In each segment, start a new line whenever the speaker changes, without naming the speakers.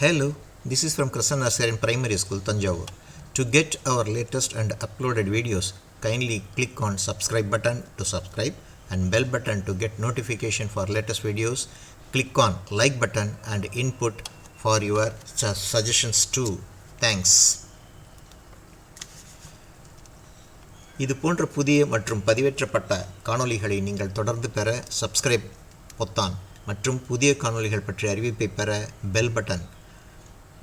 Hello, this is from Krasan Nursery Primary School, Tanjavur. To get our latest and uploaded videos, kindly click on subscribe button to subscribe and bell button to get notification for latest videos. Click on like button and input for your suggestions too. Thanks. இது போன்ற புதிய மற்றும் பதிவேற்றப்பட்ட காணொளிகளை நீங்கள் தொடர்ந்து பெற subscribe பொத்தான் மற்றும் புதிய காணொளிகள் பற்றிய அறிவிப்பை பெற பெல் பட்டன்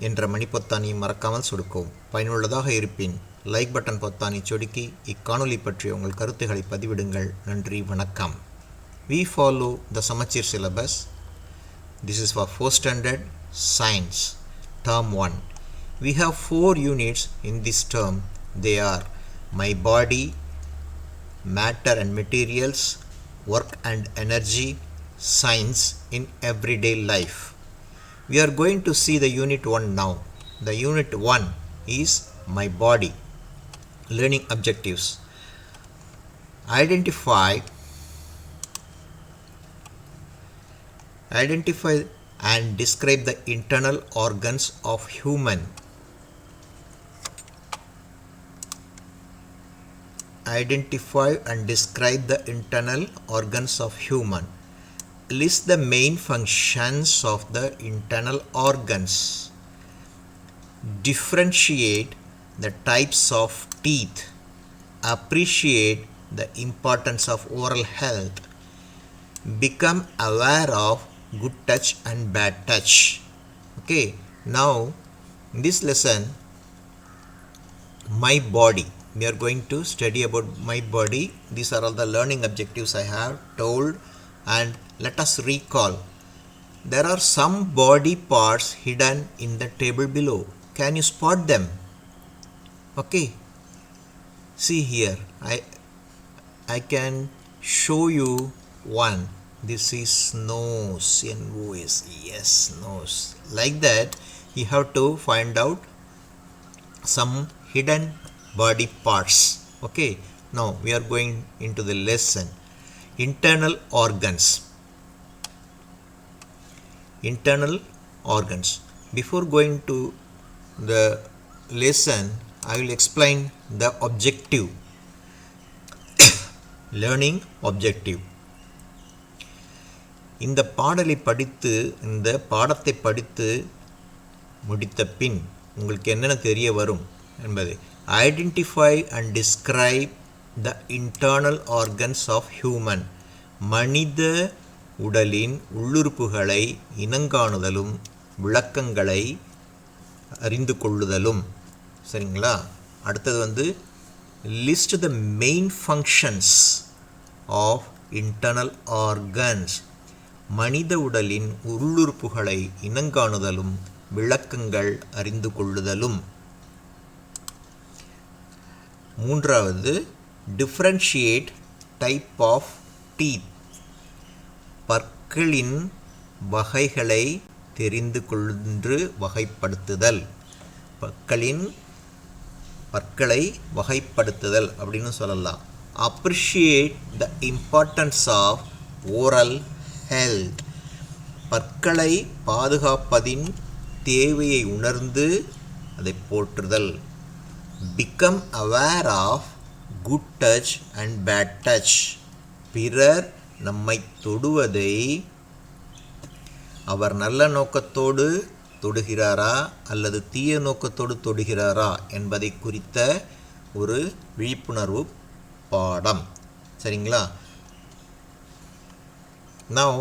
என்ற மணி பொத்தானை மறக்காமல் சொடுக்கவும். பயனுள்ளதாக இருப்பின் லைக் பட்டன் பொத்தானை சொடுக்கி இக்காணொளி பற்றி உங்கள் கருத்துக்களை பதிவிடுங்கள். நன்றி, வணக்கம். We follow the Samachir syllabus. This is for 4th standard science term 1. We have 4 units in this term. They are my body, matter and materials, work and energy, science in everyday life. We are going to see the unit 1 now. The unit 1 is my body. Learning objectives. Identify and describe the internal organs of human. Identify and describe the internal organs of human. List the main functions of the internal organs. Differentiate the types of teeth. Appreciate the importance of oral health. Become aware of good touch and bad touch. Okay, now in this lesson, my body, we are going to study about my body. These are all the learning objectives I have told, and let us recall. There are some body parts hidden in the table below. Can you spot them? Okay, see here, I can show you one. This is nose. N-O-S. Yes, nose. Like that, you have to find out some hidden body parts. Okay, now we are going into the lesson. Internal organs. Internal organs. Before going to the lesson, I will explain the objective. Learning objective. இந்த பாடத்தை படித்து முடித்த பின் உங்களுக்கு என்னென்ன தெரிய வரும் என்பது. Identify and describe the internal organs of human. மனித உடலின் உள்ளுறுப்புகளை இனங்காணுதலும் விளக்கங்களை அறிந்து கொள்ளுதலும். சரிங்களா? அடுத்தது list the main functions of internal organs. மனித உடலின் உள்ளுறுப்புகளை இனங்காணுதலும் விளக்கங்கள் அறிந்து கொள்ளுதலும். மூன்றாவது, differentiate type of teeth. பற்களின் வகைகளை தெரிந்து கொண்டு வகைப்படுத்துதல். பற்களை வகைப்படுத்துதல் அப்படின்னு சொல்லலாம். Appreciate the importance of oral health. பற்களை பாதுகாப்பதின் தேவையை உணர்ந்து அதை போற்றுதல். Become aware of good touch and bad touch. பிறர் நம்மை தொடுவதை அவர் நல்ல நோக்கத்தோடு தொடுகிறாரா அல்லது தீய நோக்கத்தோடு தொடுகிறாரா என்பதை குறித்த ஒரு விழிப்புணர்வு பாடம். சரிங்களா? Now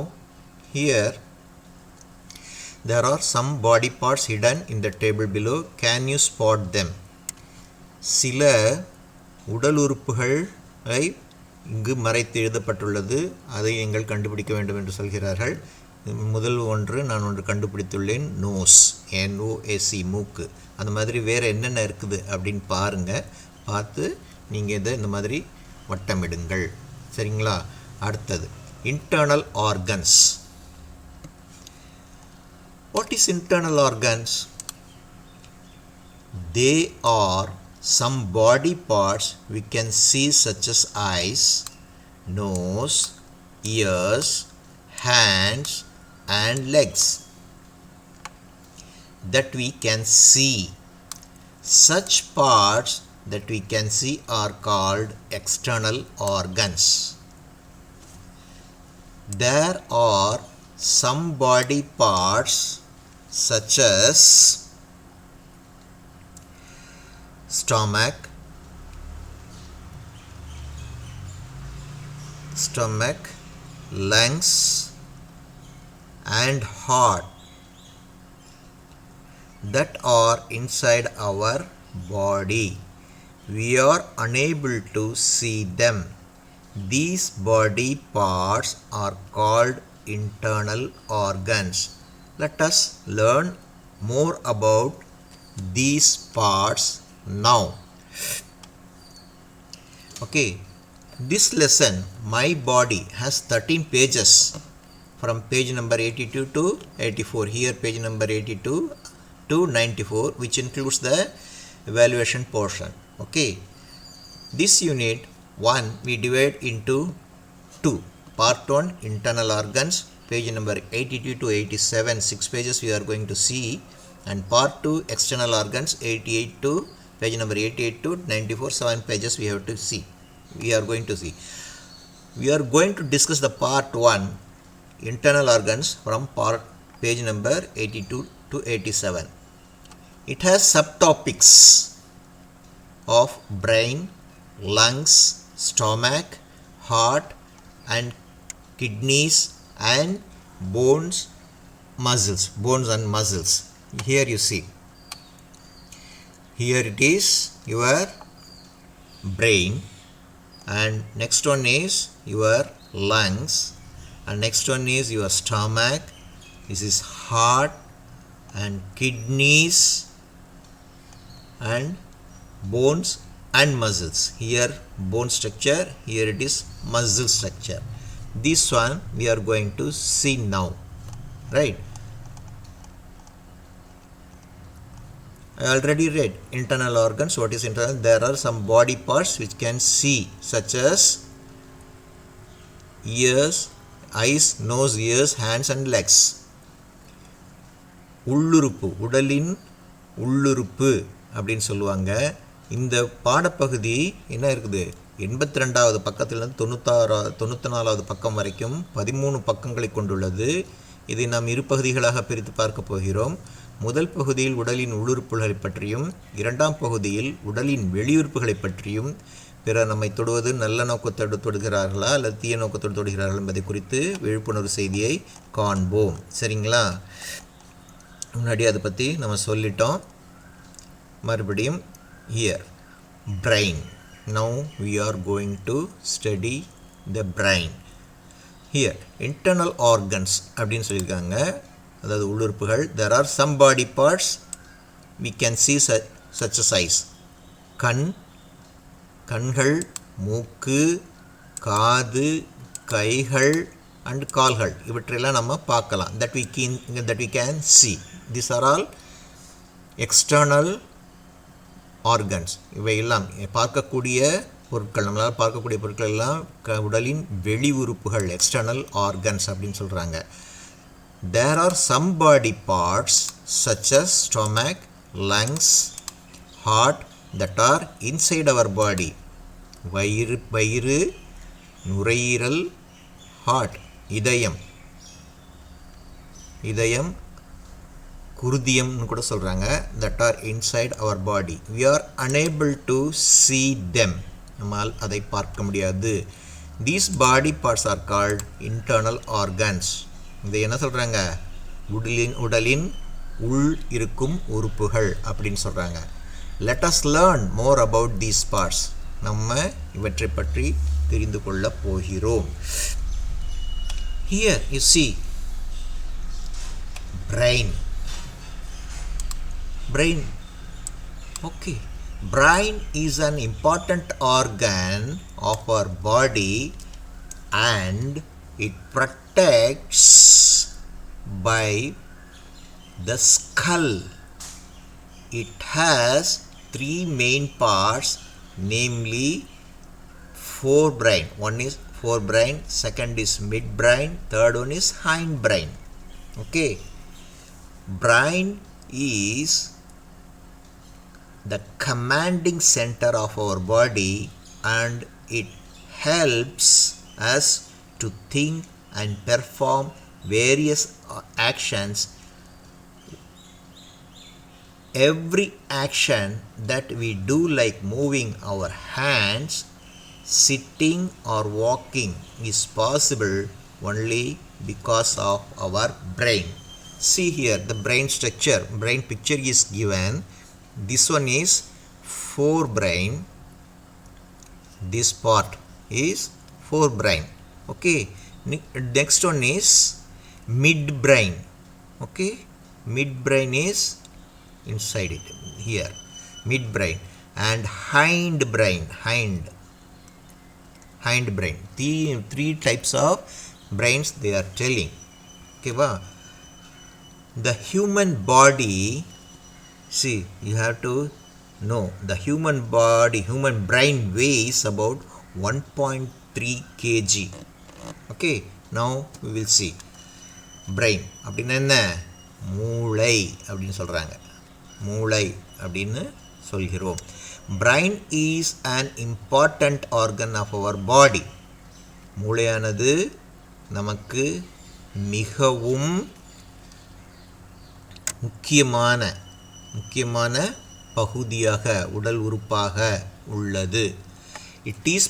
here there are some body parts hidden in the table below. Can you spot them? சில உடல் உறுப்புகளை இங்கு மறைத்து எழுதப்பட்டுள்ளது. அதை நீங்கள் கண்டுபிடிக்க வேண்டும் என்று சொல்கிறார்கள். முதல் நான் ஒன்று கண்டுபிடித்துள்ளேன். நோஸ், NOSE, மூக்கு. அந்த மாதிரி வேறு என்னென்ன இருக்குது அப்படின்னு பாருங்கள். பார்த்து நீங்கள் இதை இந்த மாதிரி வட்டமிடுங்கள். சரிங்களா? அடுத்தது, internal organs. What is internal organs? They are some body parts we can see, such as eyes, nose, ears, hands and legs. that we can see. Such parts that we can see are called external organs. There are some body parts such as stomach, lungs, and heart that are inside our body. We are unable to see them. These body parts are called internal organs. Let us learn more about these parts now. Okay, this lesson, My Body, has 13 pages from page number 82 to 84. Here page number 82 to 94, which includes the evaluation portion. Okay, this unit 1 we divide into 2. Part 1, internal organs, page number 82 to 87, 6 pages we are going to see, and part 2, external organs, 88 to page number 88 to 94, 7 pages we have to see. We are going to discuss the part 1, internal organs, from page number 82 to 87. It has subtopics of brain, lungs, stomach, heart, and kidneys, and bones and muscles. Here you see. Here it is your brain, and next one is your lungs, and next one is your stomach. This is heart and kidneys and bones and muscles. Here bone structure, here it is muscle structure. This one we are going to see now, right? I already read internal organs. What is internal? There are some body parts which can see, such as ears, eyes, nose, ears, hands and legs. உள்ளுறுப்பு, உடலின் உள்ளுறுப்பு அப்படின்னு சொல்லுவாங்க. இந்த பாடப்பகுதி என்ன இருக்குது, 82வது பக்கத்திலிருந்து 94வது பக்கம் வரைக்கும் 13 பக்கங்களை கொண்டுள்ளது. இதை நாம் இரு பகுதிகளாக பிரித்து பார்க்க போகிறோம். முதல் பகுதியில் உடலின் உள்ளுறுப்புகளை பற்றியும், இரண்டாம் பகுதியில் உடலின் வெளியுறுப்புகளை பற்றியும், பிறர் நம்மை தொடுவது நல்ல நோக்கத்தோடு தொடுகிறார்களா அல்லது தீய நோக்கத்தோடு தொடுகிறார்கள் என்பதை குறித்து விழிப்புணர்வு செய்தியை காண்போம். சரிங்களா? முன்னாடி அதை பற்றி நம்ம சொல்லிட்டோம். மறுபடியும் here brain. Now we are going to study the brain. Here internal organs அப்படின்னு சொல்லியிருக்காங்க, அதாவது உள்ளுறுப்புகள். There are some body parts we can see such as eyes. கண்கள், மூக்கு, காது, கைகள் அண்ட் கால்கள், இவற்றையெல்லாம் நம்ம பார்க்கலாம். that we can see. These are all external organs. இவையெல்லாம் பார்க்கக்கூடிய பொருட்கள், நம்மளால் பார்க்கக்கூடிய பொருட்கள் எல்லாம் உடலின் வெளி உறுப்புகள், external organs அப்படின்னு சொல்கிறாங்க. There are some body parts such as stomach, lungs, heart that are inside our body. வயிறு, நுரையீரல், heart, இதயம், குருதியம்னு கூட சொல்கிறாங்க. that are inside our body. We are unable to see them. நம்மால் அதை பார்க்க முடியாது. These body parts are called internal organs. இதை என்ன சொல்கிறாங்க, உடலின் உள் இருக்கும் உறுப்புகள் அப்படின்னு சொல்கிறாங்க. Let us learn more about these parts. நம்ம இவற்றை பற்றி தெரிந்து கொள்ள போகிறோம். Here you see brain. Okay, brain is an important organ of our body and it protects by the skull. It has 3 main parts, namely forebrain. One is forebrain, second is midbrain, third one is hindbrain. Okay, brain is the commanding center of our body, and it helps us to think and perform various actions. Every action that we do, like moving our hands, sitting or walking, is possible only because of our brain. See here the brain structure, brain picture is given. This one is forebrain, this part is forebrain. Okay, next one is midbrain. Okay, midbrain is inside it here, midbrain, and hindbrain, hindbrain. Three types of brains they are telling. Okay, the human body, see, you have to know the human body, human brain weighs about 1.3 kg. Okay, now we will see brain அப்படின்னா என்ன, மூளை அப்படின்னு சொல்கிறாங்க, மூளை அப்படின்னு சொல்கிறோம். Brain is an important organ of our body. மூளையானது நமக்கு மிகவும் முக்கியமான பகுதியாக, உடல் உறுப்பாக உள்ளது. It is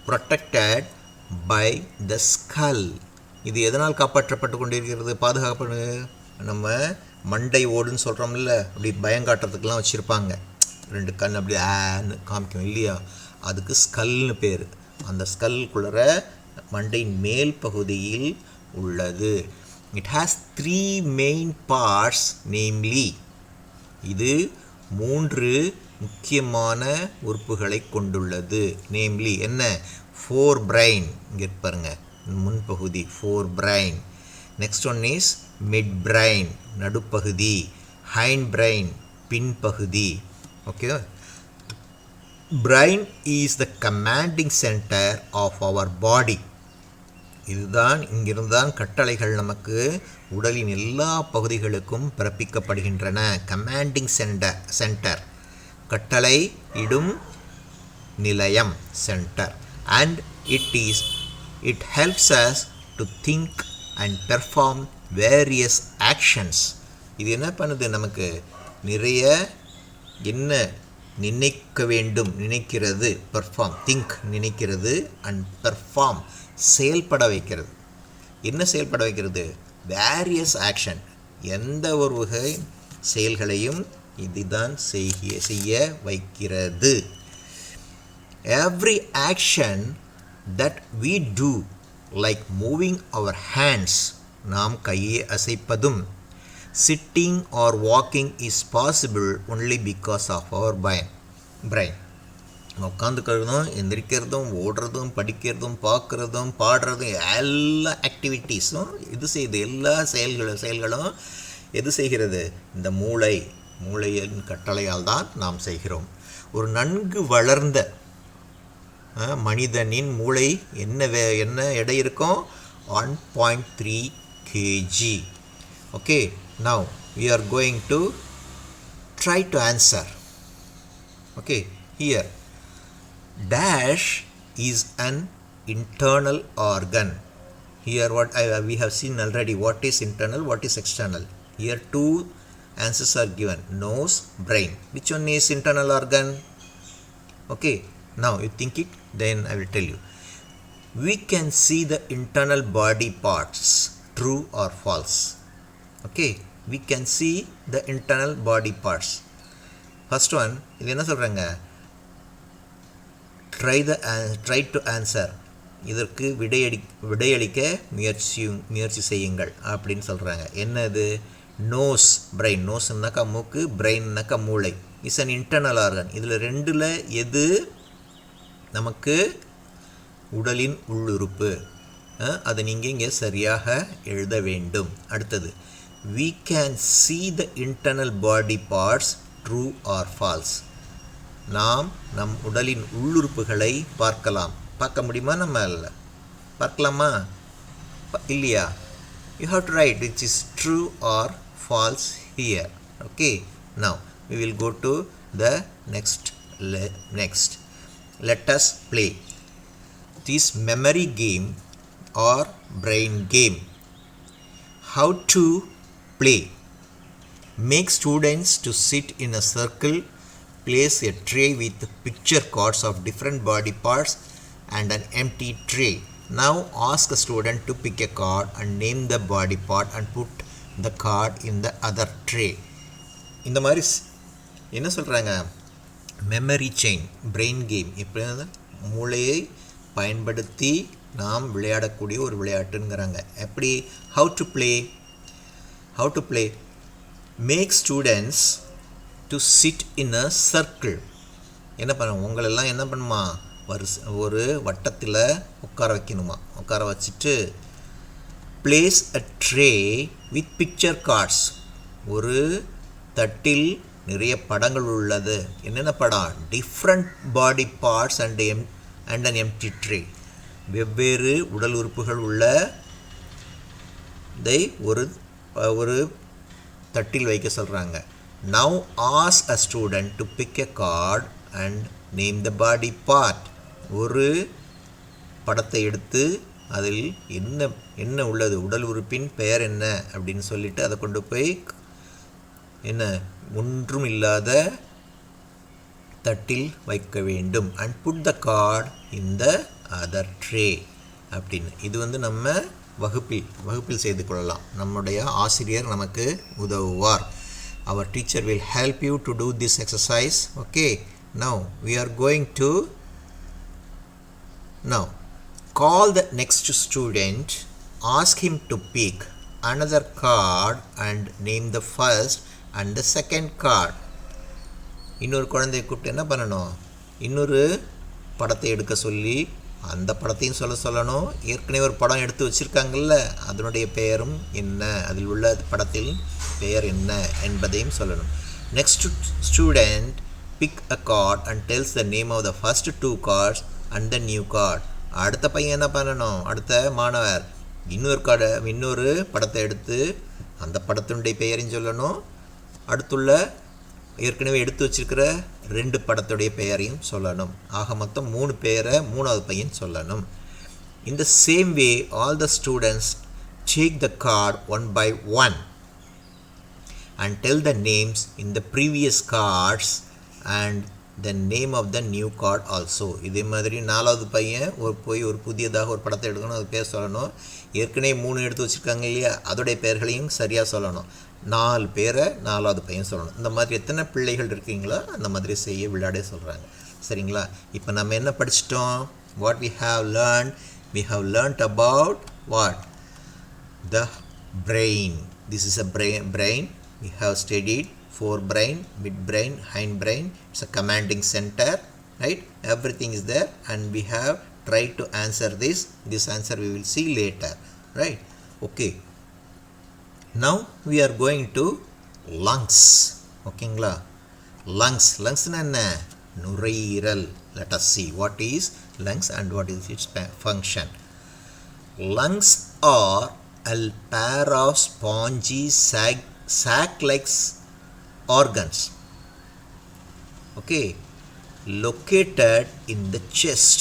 protected by the skull. இது எதனால் காப்பாற்றப்பட்டு கொண்டிருக்கிறது, பாதுகாக்கப்பட்டு, நம்ம மண்டை ஓடுன்னு சொல்கிறோம்ல, அப்படி பயங்காட்டுறதுக்கெலாம் வச்சுருப்பாங்க, ரெண்டு கண் அப்படி ஆன்னு காமிக்கும் இல்லையா, அதுக்கு ஸ்கல்னு பேர். அந்த ஸ்கல்குள்ளற மண்டையின் மேல் பகுதியில் உள்ளது. It has 3 main parts, namely, இது 3 முக்கியமான உறுப்புகளை கொண்டுள்ளது. நேம்லி என்ன, forebrain, இங்கே பாருங்க முன்பகுதி forebrain. Next one is midbrain, நடுப்பகுதி, hindbrain, பின்பகுதி. Okay, brain is the commanding center of our body. இதுதான், இங்கிருந்து தான் கட்டளைகள் நமக்கு உடலின் எல்லா பகுதிகளுக்கும் பிறப்பிக்கப்படுகின்றன. கமாண்டிங் சென்டர், கட்டளை இடும் நிலையம், centre. And it helps us to think and perform various actions. இது என்ன பண்ணுது, நமக்கு நிறைய என்ன நினைக்க வேண்டும், நினைக்கிறது, பெர்ஃபார்ம், திங்க் நினைக்கிறது, அண்ட் பெர்ஃபார்ம் செயல்பட வைக்கிறது. என்ன செயல்பட வைக்கிறது, வேரியஸ் ஆக்ஷன், எந்த ஒரு வகை செயல்களையும் இதுதான் செய்ய வைக்கிறது. Every action that we do, like moving our hands, நாம் கையை அசைப்பதும், sitting or walking is possible only because of our brain. உட்காந்துக்கிறதும், எந்திரிக்கிறதும், ஓடுறதும், படிக்கிறதும், பார்க்குறதும், பாடுறதும், எல்லா ஆக்டிவிட்டீஸும் இது செய்யுது. எல்லா செயல்களும் எது செய்கிறது, இந்த மூளையின் கட்டளையால் தான் நாம் செய்கிறோம். ஒரு நன்கு வளர்ந்த மனிதனின் மூளை என்ன எடை இருக்கும், 1.3 kg. Okay, now we are going to try to answer. Okay, here dash is an internal organ. Here we have seen already what is internal, what is external. Here two answers are given, nose, brain. Which one is internal organ? Okay, now you think it, then I will tell you. We can see the internal body parts, true or false. Okay, we can see the internal body parts. First one, இது என்ன சொல்கிறாங்க, try to answer, இதற்கு விடையளிக்க முயற்சி செய்யுங்கள் அப்படின்னு சொல்கிறாங்க. என்னது, nose, brain. நோஸ்னாக்கா மூக்கு, பிரெயின்னாக்கா மூளை. Is an internal organ. இதில் ரெண்டில் எது நமக்கு உடலின் உள்ளுறுப்பு, அதை நீங்கள் இங்கே சரியாக எழுத வேண்டும். அடுத்தது, we can see the internal body parts, true or false. நாம் நம் உடலின் உள்ளுறுப்புகளை பார்க்க முடியுமா, நம்ம பார்க்கலாமா, இல்லையா? You have to write which is true or false here. Okay, now we will go to the next. Let us play this memory game or brain game. How to play? Make students to sit in a circle, place a tray with picture cards of different body parts and an empty tray. Now ask a student to pick a card and name the body part and put the card in the other tray. இந்த மாதிரி என்ன சொல்கிறாங்க, memory chain, brain game. இப்போ மூளையை பயன்படுத்தி நாம் விளையாடக்கூடிய ஒரு விளையாட்டுங்கிறாங்க. எப்படி? How to play make students to sit in a circle. என்ன பண்ண, உங்களெல்லாம் என்ன பண்ணுமா, ஒரு வட்டத்தில் உட்கார வைக்கணுமா. உட்கார வச்சுட்டு place a tray with picture cards. ஒரு தட்டில் நிறைய படங்கள் உள்ளது. என்னென்ன படம்? Different body parts and an empty tray. வெவ்வேறு உடல் உறுப்புகள் உள்ள இதை ஒரு தட்டில் வைக்க சொல்கிறாங்க. Now ask a student to pick a card and name the body part. ஒரு படத்தை எடுத்து அதில் என்ன உள்ளது, உடல் உறுப்பின் பெயர் என்ன அப்படின்னு சொல்லிட்டு அதை கொண்டு போய் என்ன ஒன்றும் இல்லாத தட்டில் வைக்க வேண்டும். And put the card in the other tray அப்படின்னு. இது நம்ம வகுப்பில் செய்து கொள்ளலாம். நம்முடைய ஆசிரியர் நமக்கு உதவுவார். Our teacher will help you to do this exercise. Okay, now we are going to call the next student, ask him to pick another card and name the first and the second card. இன்னொரு குழந்தையை கூப்பிட்டு என்ன பண்ணணும், இன்னொரு படத்தை எடுக்க சொல்லி அந்த படத்தையும் சொல்லணும். ஏற்கனவே ஒரு படம் எடுத்து வச்சுருக்காங்கல்ல, அதனுடைய பெயரும் என்ன, அதில் உள்ள படத்தில் பெயர் என்ன என்பதையும் சொல்லணும். Next student pick a card and tells the name of the first 2 cards and the new card. அடுத்த பையன் என்ன பண்ணணும், அடுத்த மாணவர் இன்னொரு படத்தை எடுத்து அந்த படத்தினுடைய பெயரையும் சொல்லணும். அடுத்துள்ள ஏற்கனவே எடுத்து வச்சிருக்கிற 2 படத்துடைய பெயரையும் சொல்லணும். ஆக மொத்தம் 3 பேரை 3வது பையன் சொல்லணும். In the same way, all the students take the card one by one and tell the names in the previous cards and the name of the new card also. இதே மாதிரி 4வது பையன் போய் ஒரு புதியதாக ஒரு படத்தை எடுக்கணும், அது பேர் சொல்லணும். ஏற்கனவே 3 எடுத்து வச்சுருக்காங்க இல்லையா, அதோடைய பெயர்களையும் சரியாக சொல்லணும். 4 பேரை 4வது பையன் சொல்லணும். இந்த மாதிரி எத்தனை பிள்ளைகள் இருக்கீங்களோ அந்த மாதிரி செய்ய விளையாட சொல்கிறாங்க. சரிங்களா? இப்போ நம்ம என்ன படிச்சிட்டோம்? What we have learned about what? The brain. This is a brain. We have studied forebrain, midbrain, hindbrain. It's a commanding center, right? Everything is there and we have tried to answer this. This answer we will see later, right? Okay. Now we are going to lungs. ஓகேங்களா? lungs என்ன? நுரையீரல். Let us see what is lungs and what is its function. Lungs are a pair of spongy sac-like organs, okay, located in the chest.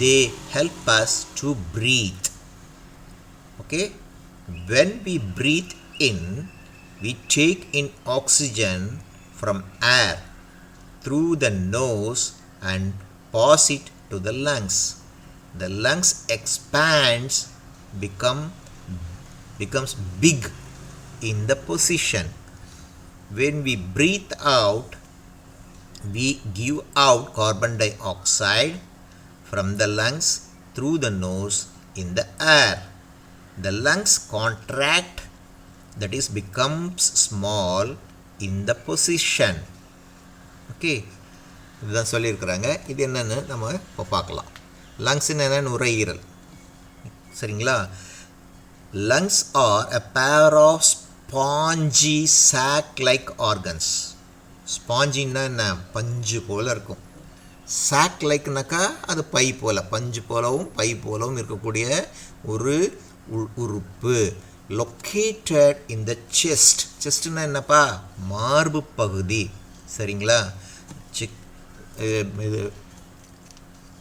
They help us to breathe. Okay, when we breathe in, we take in oxygen from air through the nose and pass it to the lungs. The lungs expands, becomes big in the position. When we breathe out, we give out carbon dioxide from the lungs through the nose in the air. The lungs contract, that is becomes small in the position. Okay, இதுதான் சொல்லியிருக்கிறாங்க. இது என்னன்னு நம்ம இப்போ பார்க்கலாம். Lungs என்ன? நுரையீரல். சரிங்களா? lungs are a pair of spongy sac-like organs. ஸ்பாஞ்சின்னா என்ன? பஞ்சு போல் இருக்கும். சாக் லைக்னாக்கா அது பை போல், பஞ்சு போலவும் பை போலவும் இருக்கக்கூடிய ஒரு உறுப்பு. located in the chest. செஸ்ட்னா என்னப்பா, மார்பு பகுதி. சரிங்களா,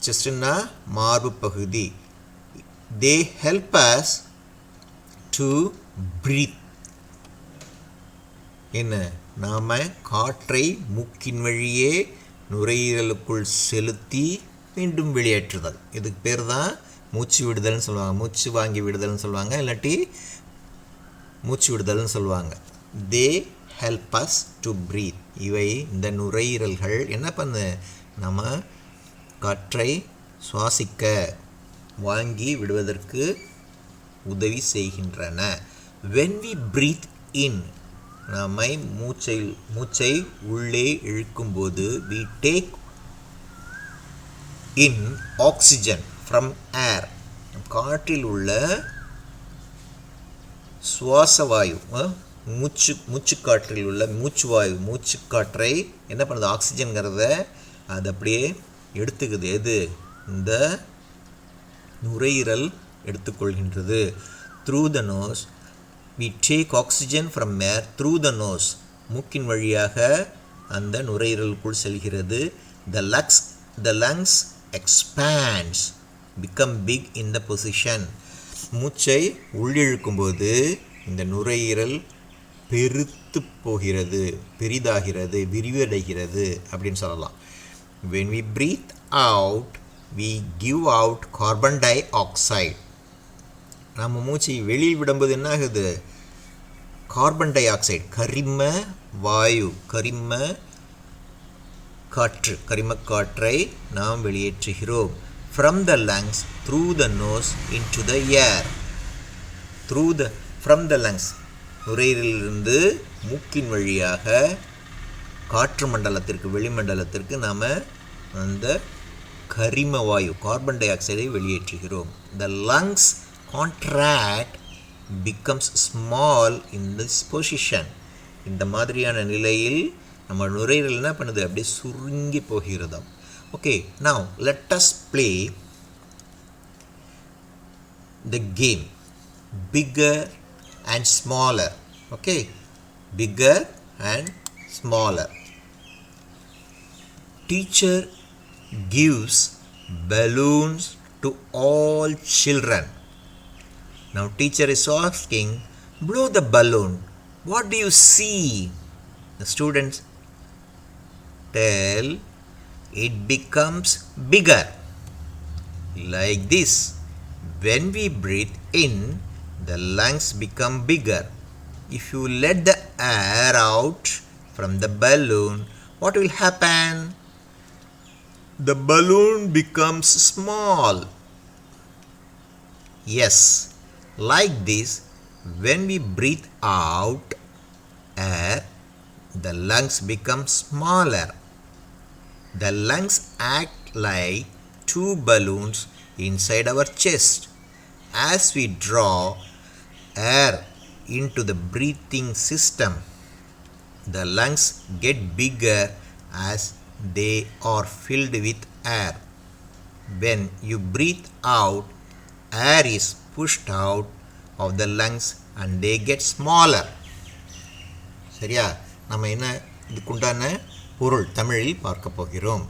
செஸ்ட்னா மார்பு பகுதி. they help us to breathe. என்ன, நாம் காற்றை மூக்கின் வழியே நுரையீரலுக்குள் செலுத்தி மீண்டும் வெளியேற்றுதல். இதுக்கு பேர் தான் மூச்சு விடுதல்னு சொல்லுவாங்க. மூச்சு வாங்கி விடுதல்னு சொல்லுவாங்க, இல்லாட்டி மூச்சு விடுதல்னு சொல்லுவாங்க. They help us to breath. இவை, இந்த நுரையீரல்கள் என்ன பண்ணு, நம்ம காற்றை சுவாசிக்க வாங்கி விடுவதற்கு உதவி செய்கின்றன. when we breathe in, நம்மை மூச்சை உள்ளே இழுக்கும்போது we take in oxygen from air. காற்றில் உள்ள சுவாசவாயு, மூச்சுக்காற்றில் உள்ள மூச்சுக்காற்றை என்ன பண்ணுது, ஆக்சிஜன்கிறத அது அப்படியே எடுத்துக்குது. எது, இந்த நுரையீரல் எடுத்துக்கொள்கின்றது. through the nose we take oxygen from air through the nose. மூக்கின் வழியாக அந்த நுரையீரலுக்குள் செல்கிறது. the lungs expands, become big in the position. மூச்சை உள்ளிழுக்கும்போது இந்த நுரையீரல் பெருத்து போகிறது, பெரிதாகிறது, விரிவடைகிறது அப்படின்னு சொல்லலாம். when we breathe out we give out carbon dioxide. நம்ம மூச்சை வெளியில் விடும்போது என்ன ஆகுது, கார்பன் டை ஆக்சைடு, கரிம வாயு, கரிமக்காற்றை நாம் வெளியேற்றுகிறோம். from the lungs through the nose into the air. from the lungs, நுரையீரலிலிருந்து மூக்கின் வழியாக காற்று மண்டலத்திற்கு, வெளிமண்டலத்திற்கு நாம் அந்த கரிம வாயு, கார்பன் டை ஆக்சைடை வெளியேற்றுகிறோம். the lungs contract, becomes small in this position. இந்த மாதிரியான நிலையில் நம்ம நுரையீரல் என்ன பண்ணுது, அப்படியே சுருங்கி போகிறதாம். okay, now let us play the game bigger and smaller. okay, bigger and smaller. Teacher gives balloons to all children. Now teacher is asking, blow the balloon. What do you see? The students tell, it becomes bigger. Like this. When we breathe in, the lungs become bigger. If you let the air out from the balloon, what will happen? The balloon becomes small. Yes, like this, when we breathe out air, the lungs become smaller. The lungs act like two balloons inside our chest. As we draw air into the breathing system, the lungs get bigger as they are filled with air. When you breathe out, air is pushed out of the lungs and they get smaller. சரியா, நம்ம என்ன இதுக்குண்டான பொருள் தமிழில் பார்க்க போகிறோம்.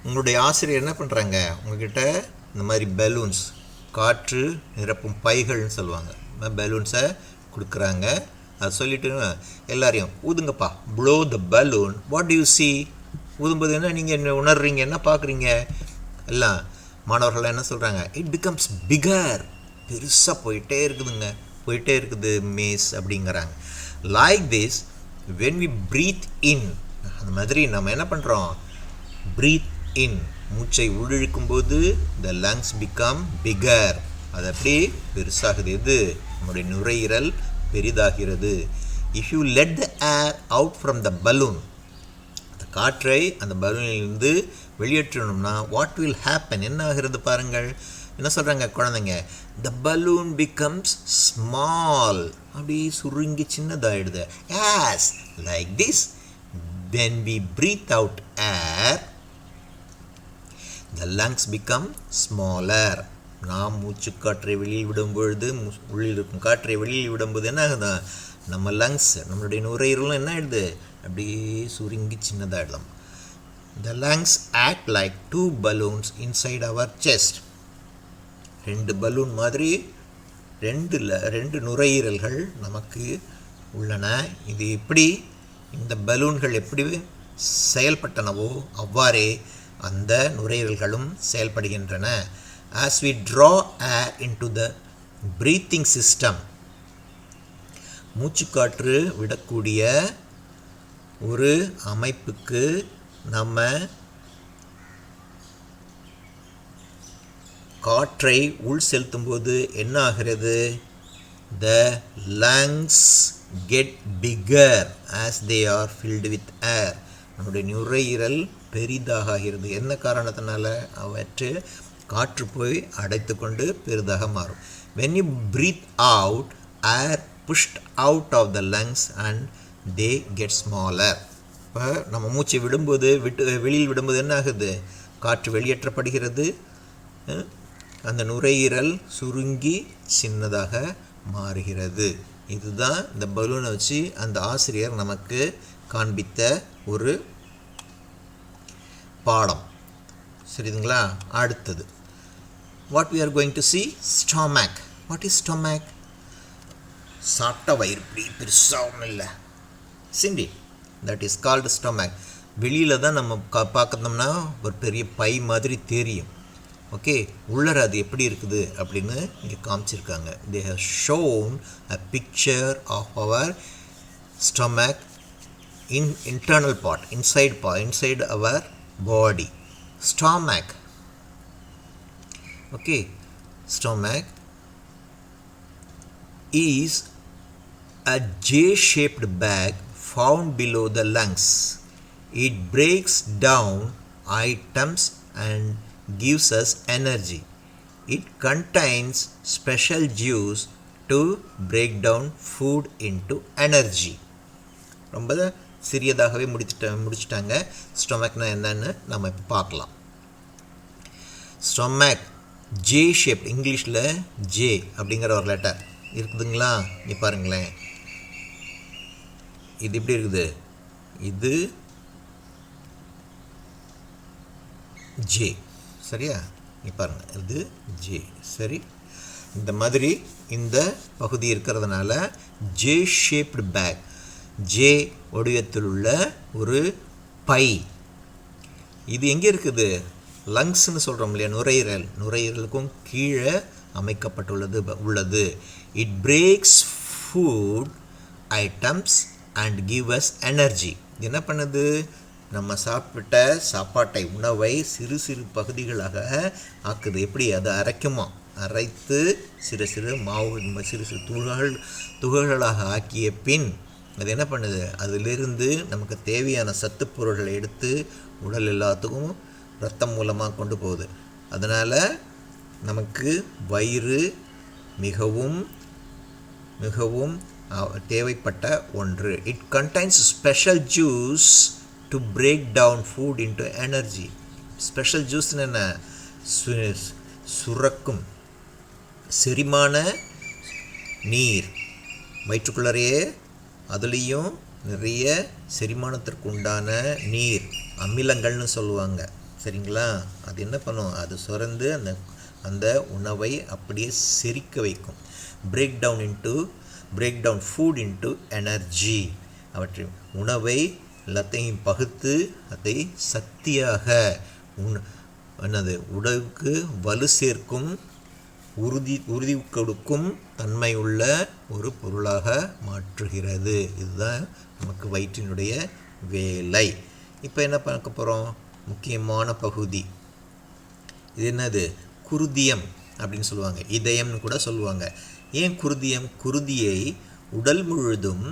உங்களுடைய ஆசிரியர் என்ன பண்ணுறாங்க, உங்ககிட்ட இந்த மாதிரி பலூன்ஸ், காற்று நிரப்பும் பைகள்னு சொல்லுவாங்க, பலூன்ஸை கொடுக்குறாங்க. அதை சொல்லிட்டு எல்லாரையும் ஊதுங்கப்பா, blow the balloon. What do you see? ஊதும்போது என்ன நீங்கள் என்ன உணர்றீங்க, என்ன பார்க்குறீங்க? எல்லாம் மாணவர்கள் என்ன சொல்கிறாங்க, இட் பிகம்ஸ் பிகர், பெருசாக போயிட்டே இருக்குது மிஸ் அப்படிங்கிறாங்க. Like this, when we breathe in, அந்த மாதிரி நம்ம என்ன பண்ணுறோம், ப்ரீத் இன், மூச்சை உள்ளிழுக்கும்போது த லங்ஸ் பிகம் பிகர், அது அப்படி பெருசாகுது. எது, நம்முடைய நுரையீரல் பெரிதாகிறது. If you let the air out from the balloon, அந்த காற்றை அந்த பலூனிலிருந்து வெளியேற்றணும்னா வாட் வில் ஹேப்பன், என்ன ஆகிறது பாருங்கள். என்ன சொல்கிறாங்க குழந்தைங்க, த பலூன் பிகம்ஸ் ஸ்மால், அப்படி சுருங்கி சின்னதாகிடுது. As like this, when we breathe out air, the lungs become smaller. நாம் மூச்சுக்காற்றை வெளியில் விடும் பொழுது உள்ளில் இருக்கும் காற்றை வெளியில் விடும்போது என்ன ஆகுது, நம்ம லங்ஸ் நம்மளுடைய நுரையீரலும் என்ன ஆகிடுது, அப்படியே சுருங்கி சின்னதாகிடும். The lungs act like two balloons inside our chest. ரெண்டு பலூன் மாதிரி ரெண்டு நுரையீரல்கள் நமக்கு உள்ளன. இது எப்படி, இந்த பலூன்கள் எப்படி செயல்பட்டனவோ அவ்வாறே அந்த நுரையீரல்களும் செயல்படுகின்றன. As we draw air into the breathing system, மூச்சுக்காற்று விடக்கூடிய ஒரு அமைப்புக்கு நம்ம காற்றை உள் செலுத்தும் போது என்ன ஆகிறது, the lungs get bigger as they are filled with air. நம்முடைய நுரையீரல் பெரிதாக ஆகிறது. என்ன காரணத்தினால, அவற்றை காற்று போய் அடைத்து கொண்டு பெரிதாக மாறும். when you breathe out, air pushed out of the lungs and they get smaller. இப்போ நம்ம மூச்சை விடும்போது வெளியில் விடும்போது என்ன ஆகுது, காற்று வெளியேற்றப்படுகிறது, அந்த நுரையீரல் சுருங்கி சின்னதாக மாறுகிறது. இதுதான் இந்த பலூனை வச்சு அந்த ஆசிரியர் நமக்கு காண்பித்த ஒரு பாடம். சரிங்களா? அடுத்தது what we are going to see, stomach. What is stomach? சாப்பிட்ட வயிறு இப்படி பெருசாகவும் இல்லை, Cindy, that is called stomach. வெளியில் தான் நம்ம பார்க்கணும்னா ஒரு பெரிய பை மாதிரி தெரியும். ஓகே, உள்ளர அது எப்படி இருக்குது அப்படின்னு இங்கே காமிச்சிருக்காங்க. they have shown a picture of our stomach in internal part, inside our body. Stomach. Okay, stomach is a J-shaped bag found below the lungs. It breaks down items and gives us energy. It contains special juice to break down food into energy. ரொம்ப சிறியதாகவே முடிச்சிட்டாங்க. ஸ்டொமக்னா என்னன்னு நம்ம இப்போ பார்க்கலாம். Stomach J shape, இங்கிலீஷில் J அப்படிங்கிற ஒரு letter இருக்குதுங்களா, நீ பாருங்களேன். இது எப்படி இருக்குது, இது ஜே, சரியா? நீ பாருங்கள், இது ஜே. சரி, இந்த மாதிரி இந்த பகுதி இருக்கிறதுனால ஜே ஷேப்டு பேக், ஜே வடிவத்தில் உள்ள ஒரு பை. இது எங்கே இருக்குது, லங்ஸ்ன்னு சொல்கிறோம் இல்லையா, நுரையீரலுக்கும் கீழே அமைக்கப்பட்டுள்ளது. It breaks food items and give us energy. இது என்ன பண்ணுது, நம்ம சாப்பிட்ட சாப்பாட்டை, உணவை சிறு சிறு பகுதிகளாக ஆக்குது. எப்படி, அதை அரைத்து சிறு சிறு துகள்களாக ஆக்கிய பின் அது என்ன பண்ணுது, அதிலிருந்து நமக்கு தேவையான சத்து பொருட்களை எடுத்து உடல் எல்லாத்துக்கும் ரத்தம் மூலமாக கொண்டு போகுது. அதனால் நமக்கு வயிறு மிகவும் மிகவும் தேவைப்பட்ட ஒன்று. It contains special juice to break down food into energy. Special ஜூஸ்ன்னு என்ன, சுரக்கும் செரிமான நீர், வயிற்றுக்குள்ளரையே அதுலேயும் நிறைய செரிமானத்திற்கு உண்டான நீர், அமிலங்கள்னு சொல்லுவாங்க, சரிங்களா? அது என்ன பண்ணும், அது சுரந்து அந்த உணவை அப்படியே செரிக்க வைக்கும். Break down food into energy. அவற்றை உணவை எல்லாத்தையும் பகுத்து அதை சக்தியாக உடலுக்கு வலு சேர்க்கும், உறுதி கொடுக்கும் தன்மை உள்ள ஒரு பொருளாக மாற்றுகிறது. இதுதான் நமக்கு வயிற்றினுடைய வேலை. இப்போ என்ன பார்க்க போகிறோம், முக்கியமான பகுதி. இது என்னது, குருதியம் அப்படின்னு சொல்லுவாங்க, இதயம்னு கூட சொல்லுவாங்க. ஏன் குருதியம்? குருதியை உடல் முழுதும்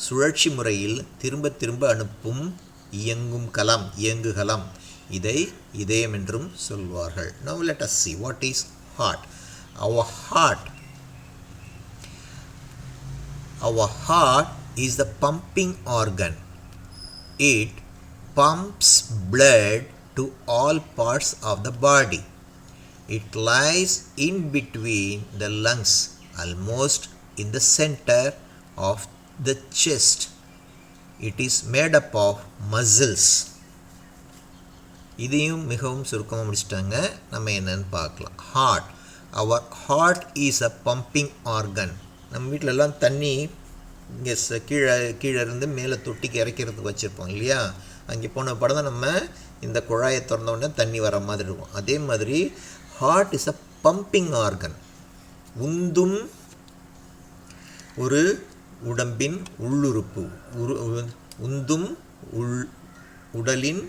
சுழற்சி முறையில் திரும்ப திரும்ப அனுப்பும் இயங்குகலம், இதை இதயம் என்றும் சொல்வார்கள். Now let us see what is heart. Our heart is the pumping organ. It pumps blood to all parts of the body. It lies in between the lungs, almost in the center of the chest. It is made up of muscles. இதையும் மிகவும் சுருக்கமாக முடிச்சிட்டாங்க. நம்ம என்னன்னு பார்க்கலாம். Heart. Our heart is a pumping organ. நம்ம வீட்டிலலாம் தண்ணி இங்கே கீழே இருந்து மேலே தொட்டிக்கு இறக்கிறதுக்கு வச்சுருப்போம் இல்லையா? அங்கே போன படம் தான் நம்ம இந்த குழாயை திறந்தோடனே தண்ணி வர மாதிரி இருக்கும். அதே மாதிரி heart is a pumping organ. உந்தும் ஒரு உடம்பின் உள்ளுறுப்பு. உந்தும் உடலின்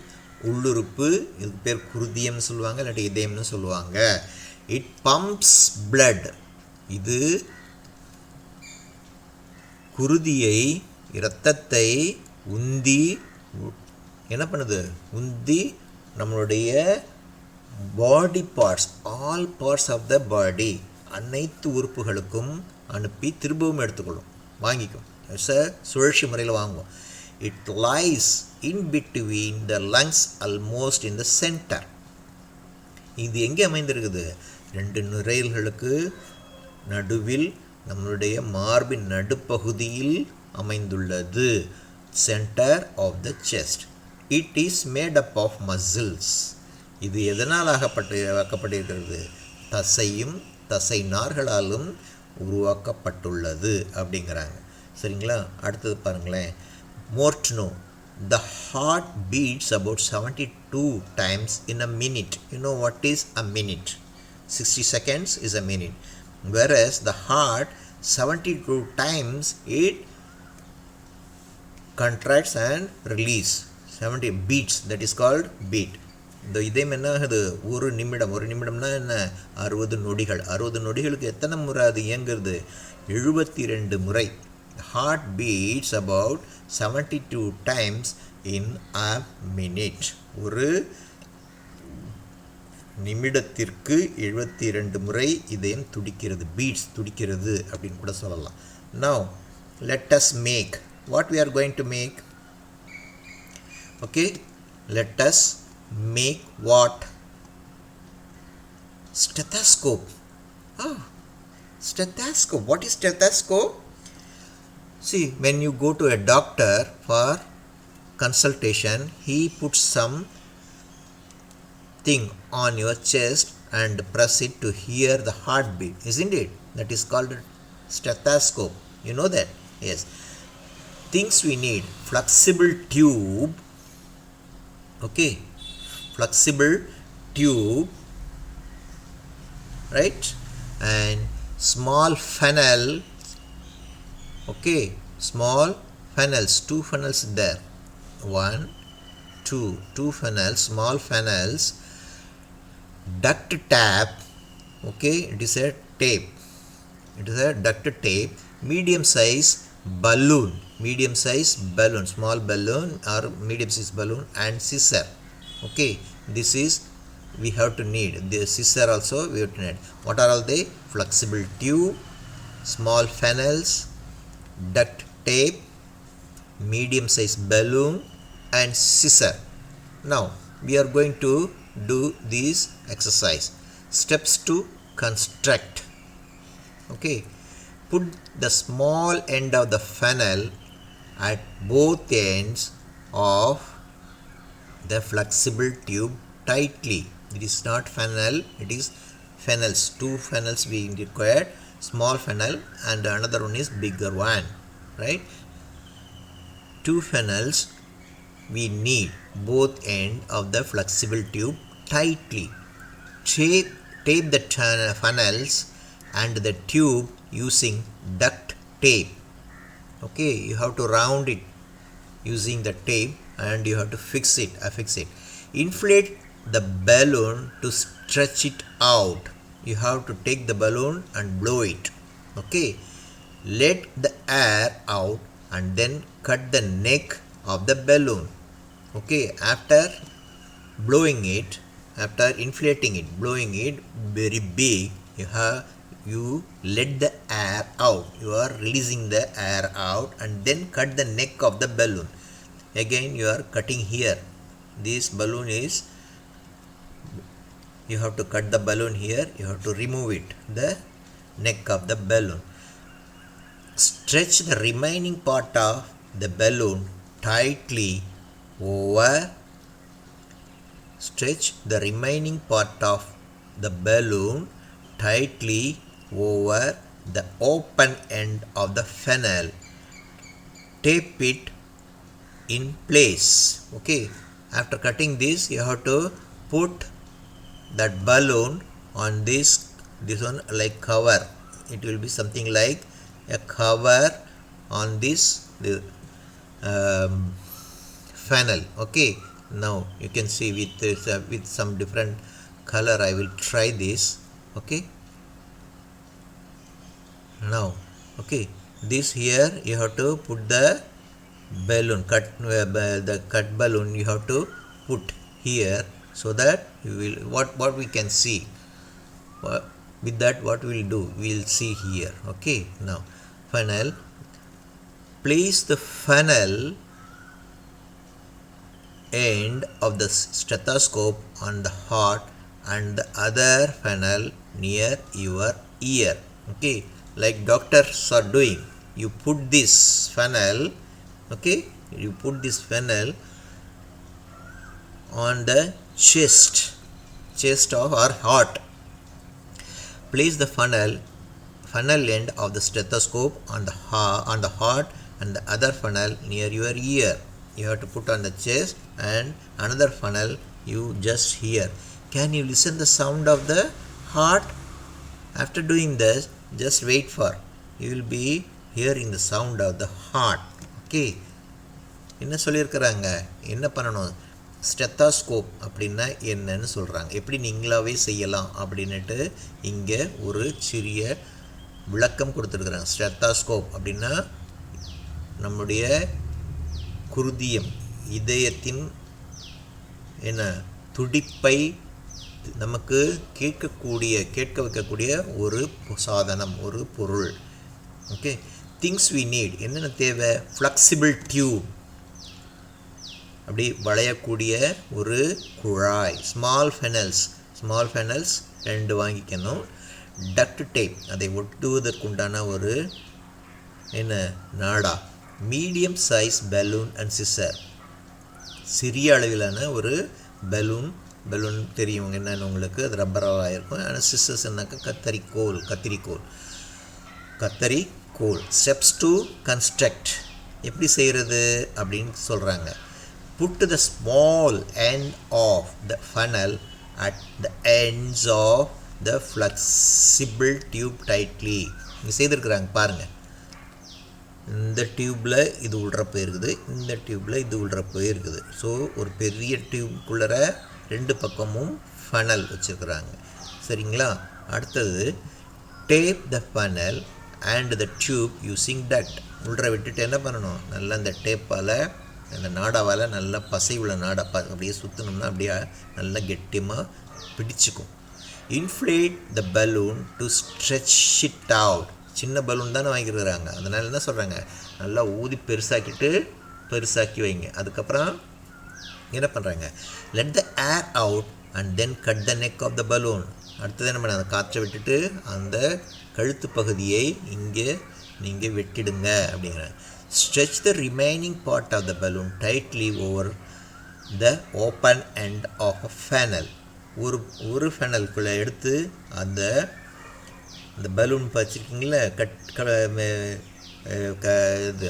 உள்ளுறுப்பு. இதுக்கு பேர் குருதியம்னு சொல்லுவாங்க, இல்லாட்டி இதயம்னு சொல்லுவாங்க. It pumps blood. இது குருதியை, இரத்தத்தை உந்தி என்ன பண்ணுது? உந்தி நம்மளுடைய body parts, all parts of the body, அனைத்து உறுப்புகளுக்கும் அனுப்பி திரும்பவும் எடுத்துக்கொள்ளும், வாங்கிக்கும். சுழற்சி முறையில் வாங்குவோம். It lies in between the lungs almost in the centre. இது எங்கே அமைந்திருக்குது? 2 நுரையீரல்களுக்கு நடுவில், நம்மளுடைய மார்பின் நடுப்பகுதியில் அமைந்துள்ளது. Centre of the chest. It is made up of muscles. இது எதனால் ஆக்கப்பட்டிருக்கிறது? தசையும் தசை நார்களாலும் உருவாக்கப்பட்டுள்ளது அப்படிங்கிறாங்க. சரிங்களா? அடுத்தது பாருங்களேன். More to know, the heart beats about 72 times in a minute. You know what is a minute? 60 seconds is a minute. Whereas the heart 72 times it contracts and release. 70 beats, that is called beat. இந்த இதயம் என்ன ஆகுது? ஒரு நிமிடம்னா என்ன? 60 நொடிகள். 60 நொடிகளுக்கு எத்தனை முறை அது இயங்குறது? 72 முறை. Heart beats about 72 times in a minute. ஒரு நிமிடத்திற்கு 72 முறை இதயம் துடிக்கிறது, பீட்ஸ் துடிக்கிறது அப்படின்னு கூட சொல்லலாம். Now let us make. What we are going to make? Okay, let us make what? Stethoscope. Oh, stethoscope. What is stethoscope? See, when you go to a doctor for consultation, he puts some thing on your chest and press it to hear the heartbeat, isn't it? That is called a stethoscope. You know that? Yes. Things we need: flexible tube. Okay, flexible tube, right? And small funnel. Okay, small funnels, 2 funnels there. 1, 2 funnels, small funnels. Duct tape. Okay, it is a tape. It is a duct tape. Medium size balloon. Small balloon or medium size balloon, and scissor. Okay, this is we have to need. The scissor also we have to need. What are all they? Flexible tube, small funnels, duct tape, medium size balloon, and scissor. Now we are going to do this exercise. Steps to construct. Okay, put the small end of the funnel at both ends of the flexible tube tightly. It is not funnel, it is funnels. 2 funnels we required, small funnel and another one is bigger one, right? 2 funnels we need, both end of the flexible tube tightly. Tape the funnels and the tube using duct tape. Okay, you have to round it using the tape and you have to fix it. Inflate the balloon to stretch it out. You have to take the balloon and blow it. Okay, let the air out and then cut the neck of the balloon. Okay, after inflating it, blowing it very big, you let the air out. You are releasing the air out and then cut the neck of the balloon. Again you are cutting here. This balloon is you have to cut the balloon here, you have to remove it, the neck of the balloon. Stretch the remaining part of the balloon tightly over. Stretch the remaining part of the balloon tightly over the open end of the funnel. Tape it in place. Okay, after cutting this, you have to put that balloon on this one like cover. It will be something like a cover on this funnel. Okay, now you can see with some different color. I will try this. Okay, now okay, this here you have to put the balloon, the cut balloon you have to put here, so that you will what we can see. With that, what we will do, we will see here. Okay, now funnel. Place the funnel end of the stethoscope on the heart and the other funnel near your ear. Okay, like doctors are doing. You put this funnel, okay, you put this funnel on the chest of our heart. Place the funnel end of the stethoscope on the heart and the other funnel near your ear. You have to put on the chest, and another funnel you just hear. Can you listen the sound of the heart? After doing this, just wait for. You will be hearing the sound of the heart. Okay, என்ன சொல்லியிருக்கிறாங்க, என்ன பண்ணணும், stethoscope அப்படின்னா என்னன்னு சொல்கிறாங்க, எப்படி நீங்களாவே செய்யலாம் அப்படின்னுட்டு இங்கே ஒரு சிறிய விளக்கம் கொடுத்துருக்குறாங்க. ஸ்டெத்தாஸ்கோப் அப்படின்னா நம்முடைய குருதியம், இதயத்தின் என்ன துடிப்பை நமக்கு கேட்க வைக்கக்கூடிய ஒரு சாதனம், ஒரு பொருள். ஓகே, திங்ஸ் வி நீட், என்னென்ன தேவை, ஃப்ளெக்சிபிள் டியூப், அப்படி வளையக்கூடிய ஒரு குழாய், ஸ்மால் ஃபெனல்ஸ் 2 வாங்கிக்கணும். டக்ட் டேப், அதை ஒட்டுவதற்குண்டான ஒரு என்ன நாடா. Medium size balloon and scissor, சிறிய அளவிலான ஒரு பலூன் தெரியும் என்னென்னு உங்களுக்கு, அது ரப்பராக இருக்கும். ஆனால் சிசர்ஸ் என்னக்கா கத்தரிக்கோல். ஸ்டெப்ஸ் டு கன்ஸ்ட்ரக்ட், எப்படி செய்கிறது அப்படின்னு சொல்கிறாங்க. Put the small end of the funnel at the ends of the flexible tube tightly. இங்கே செய்திருக்கிறாங்க பாருங்கள். இந்த டியூப்பில் இது உள்றப்போ இருக்குது, இந்த டியூப்பில் இது உள்றப்போ இருக்குது. ஸோ ஒரு பெரிய டியூப்குள்ளே 2 பக்கமும் ஃபனல் வச்சுருக்குறாங்க. சரிங்களா? அடுத்தது tape the funnel and the tube using duct. உள்ற விட்டுட்டு என்ன பண்ணணும், நல்லா அந்த டேப்பால், அந்த நாடாவால் நல்லா பசை உள்ள நாடா அப்படியே சுற்றினோம்னா அப்படியே நல்லா கெட்டியமாக பிடிச்சிக்கும். Inflate the balloon to stretch it out. சின்ன பலூன் தானே வாங்கிக்கிறாங்க, அதனால் என்ன சொல்கிறாங்க, நல்லா ஊதி பெருசாக்கி வைங்க. அதுக்கப்புறம் என்ன பண்ணுறாங்க, let the air out and then cut the neck of the balloon. அடுத்தது என்ன பண்ண, அந்த காற்றை விட்டுட்டு அந்த கழுத்து பகுதியை இங்கே நீங்கள் வெட்டிடுங்க அப்படிங்கிறாங்க. Stretch the remaining part of the balloon tightly over the open end of a funnel. ஒரு ஃபனல்குள்ளே எடுத்து அந்த பலூன் வச்சுருக்கீங்கள, இது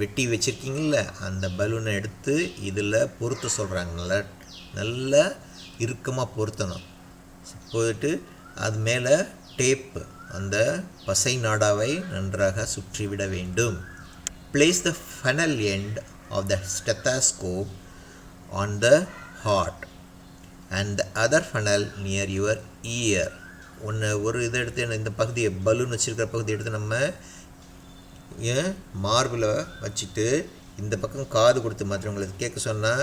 வெட்டி வச்சுருக்கீங்கள, அந்த பலூனை எடுத்து இதில் பொருத்த சொல்கிறாங்க. நல்லா இறுக்கமாக பொருத்தணும். போயிட்டு அது மேலே டேப்பு, அந்த பசை நாடாவை நன்றாக சுற்றிவிட வேண்டும். Place the funnel end of the stethoscope on the heart and the other funnel near your ear. ஒரு இதை எடுத்து இந்த பகுதியை, பலூன் வச்சுருக்கிற பகுதியை எடுத்து நம்ம மார்பில் வச்சுட்டு இந்த பக்கம் காது கொடுத்து மற்றவங்களுக்கு கேட்க சொன்னால்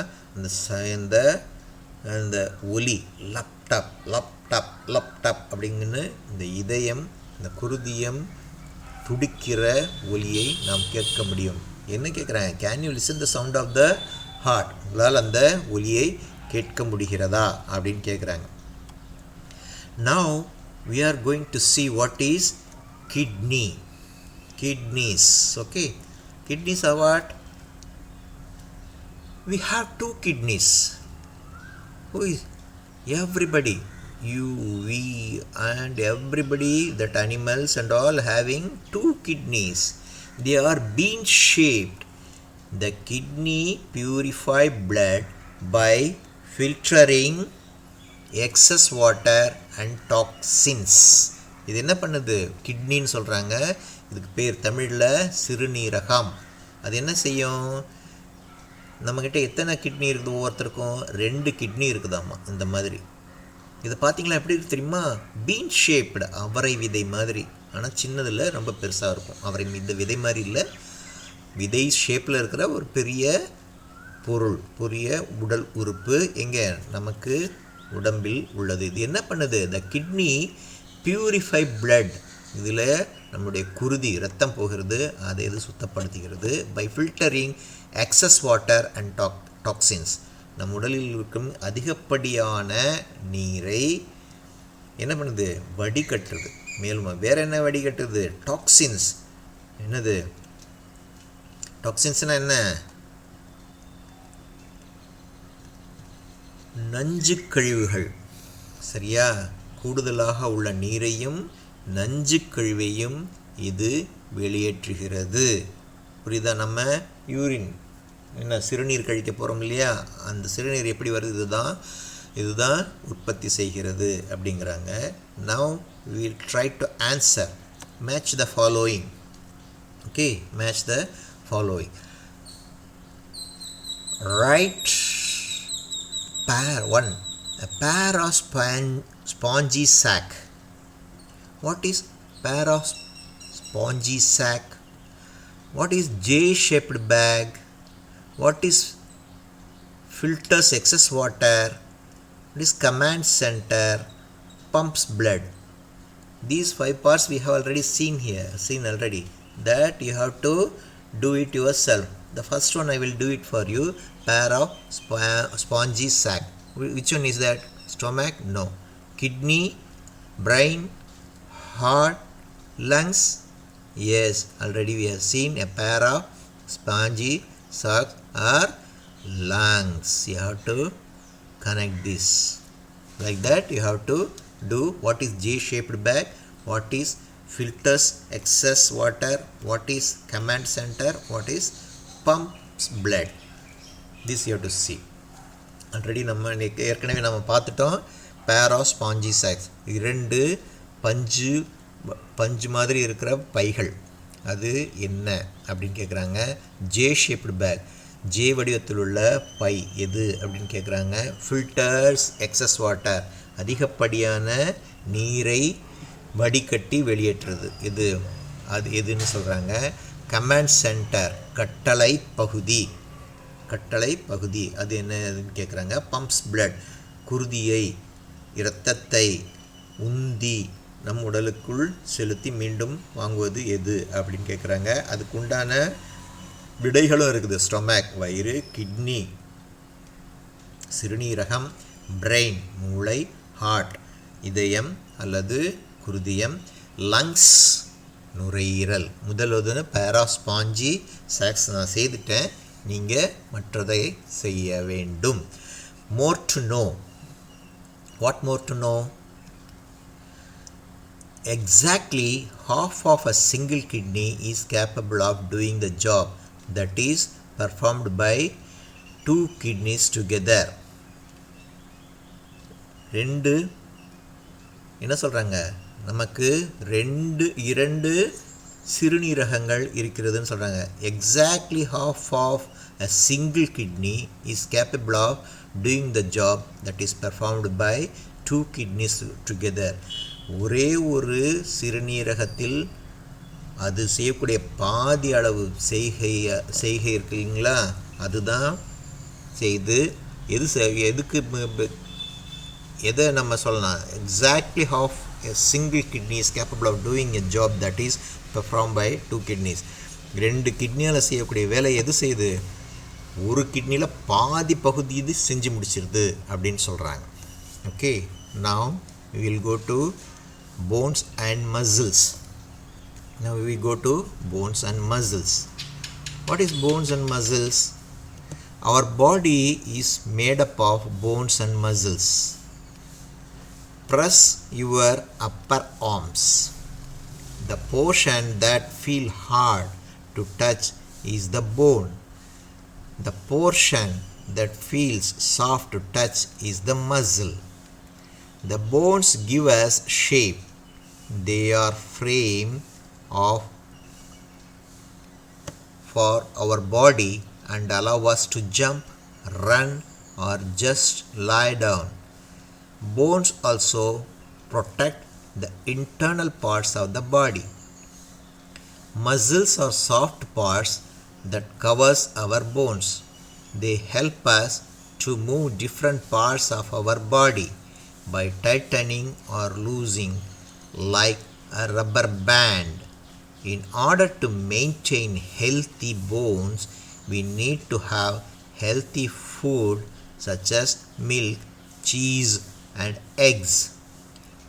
அந்த ஒலி லப்டாப் அப்படிங்கன்னு இந்த இதயம், இந்த குருதியம் துடிக்கிற ஒலியை நாம் கேட்க முடியும். என்ன கேட்குறாங்க, can you listen the sound of the heart, உங்களால் அந்த ஒலியை கேட்க முடிகிறதா அப்படின்னு கேட்குறாங்க. Now we are going to see what is kidneys. Okay, kidneys are what? We have two kidneys. Who is? Everybody, you, we, and everybody, that animals and all having two kidneys. They are bean shaped. The kidney purify blood by filtering excess water and toxins. இது என்ன பண்ணுது? கிட்னின்னு சொல்கிறாங்க. இதுக்கு பேர் தமிழில் சிறுநீரகம். அது என்ன செய்யும்? நம்மக்கிட்ட எத்தனை கிட்னி இருக்குது? ஒவ்வொருத்தருக்கும் 2 கிட்னி இருக்குதாம்மா. இந்த மாதிரி இதை பார்த்தீங்களா எப்படி இருக்கு தெரியுமா? பீன் ஷேப்டு, அவரை விதை மாதிரி. ஆனால் சின்னதில் ரொம்ப பெருசாக இருக்கும். அவரை இந்த விதை மாதிரி இல்லை, விதை ஷேப்பில் இருக்கிற ஒரு பெரிய பொருள், பெரிய உடல் உறுப்பு எங்கே நமக்கு உடம்பில் உள்ளது. இது என்ன பண்ணுது? The kidney purify blood. இதில் நம்முடைய குருதி, ரத்தம் போகிறது, அதை இது சுத்தப்படுத்துகிறது. By filtering excess water and toxins. நம் உடலில் இருக்கும் அதிகப்படியான நீரை என்ன பண்ணுது? வடிகட்டுறது. மேலும் வேறு என்ன வடிகட்டுறது? டாக்ஸின்ஸ். என்னது டாக்ஸின்ஸ்னால் என்ன? நஞ்சு கழிவுகள். சரியா? கூடுதலாக உள்ள நீரையும் நஞ்சு கழிவையும் இது வெளியேற்றுகிறது. புரியுதா? நம்ம யூரின் என்ன சிறுநீர் கழிக்க போகிறோம் இல்லையா? அந்த சிறுநீர் எப்படி வருது? இதுதான் உற்பத்தி செய்கிறது அப்படிங்கிறாங்க. Now we will try to answer. Match the following. Okay, match the following. Write pair 1. A pair of spongy sac. What is pair of spongy sac? What is J-shaped bag? What is filters excess water? What is command center? Pumps blood. These 5 parts we have already seen already. That you have to do it yourself. The first one I will do it for you. Pair of spongy sac. Which one is that? Stomach? No. Kidney, brain, heart, lungs? Yes, already we have seen a pair of spongy sac or lungs. You have to connect this. Like that you have to do what is J-shaped bag, what is filters excess water, what is command center, what is pumps blood. This you have to see. Already நம்ம ஏற்கனவே நம்ம பார்த்துட்டோம். pair of spongy sacs. 2 பஞ்சு மாதிரி இருக்கிற பைகள். அது என்ன அப்படின்னு கேட்குறாங்க. J shaped back. ஜே வடிவத்தில் உள்ள பை எது அப்படின்னு கேட்குறாங்க. Filters excess water. அதிகப்படியான நீரை வடிகட்டி வெளியேற்றுறது. அது எதுன்னு சொல்கிறாங்க. Command centre. கட்டளை பகுதி. அது என்னதுன்னு கேட்குறாங்க. Bumps blood. குருதியை, இரத்தத்தை உந்தி நம் உடலுக்குள் செலுத்தி மீண்டும் வாங்குவது எது அப்படின்னு கேட்குறாங்க. அதுக்குண்டான விடைகளும் இருக்குது. ஸ்டொமக் வயிறு, கிட்னி சிறுநீரகம், பிரெயின் மூளை, ஹார்ட் இதயம் அல்லது குருதியம், லங்ஸ் நுரையீரல். முதல்வதுன்னு பேராஸ்பாஞ்சி சாக்ஸ் நான் செய்துட்டேன். நீங்கள் மற்றதை செய்ய வேண்டும். More to know. What more to know? Exactly half of a single kidney is capable of doing the job that is performed by 2 kidneys together. என்ன சொல்கிறாங்க? நமக்கு 2 சிறுநீரகங்கள் இருக்கிறதுன்னு சொல்கிறாங்க. Exactly half of a single kidney is capable of doing the job that is performed by 2 kidneys together. ஒரே ஒரு சிறுநீரகத்தில் அது செய்யக்கூடிய பாதி அளவு செய்கை இருக்குங்களா, அதுதான் செய்து எதை நம்ம சொல்லலாம்? Exactly half a single kidney is capable of doing a job that is perform by 2 kidneys. 2 கிட்னியால் செய்யக்கூடிய வேலை எது செய்யுது? ஒரு கிட்னியில் பாதி பகுதி இது செஞ்சு முடிச்சிருது அப்படின்னு சொல்கிறாங்க. Okay, now we will go to bones and muscles. Now we go to bones and muscles. What is bones and muscles? Our body is made up of bones and muscles. Press your upper arms. The portion that feel hard to touch is the bone. The portion that feels soft to touch is the muscle. The bones give us shape. They are frame of for our body and allow us to jump, run, or just lie down. Bones also protect the internal parts of the body. Muscles are soft parts that covers our bones. They help us to move different parts of our body by tightening or loosening like a rubber band. In order to maintain healthy bones, we need to have healthy food such as milk, cheese, and eggs.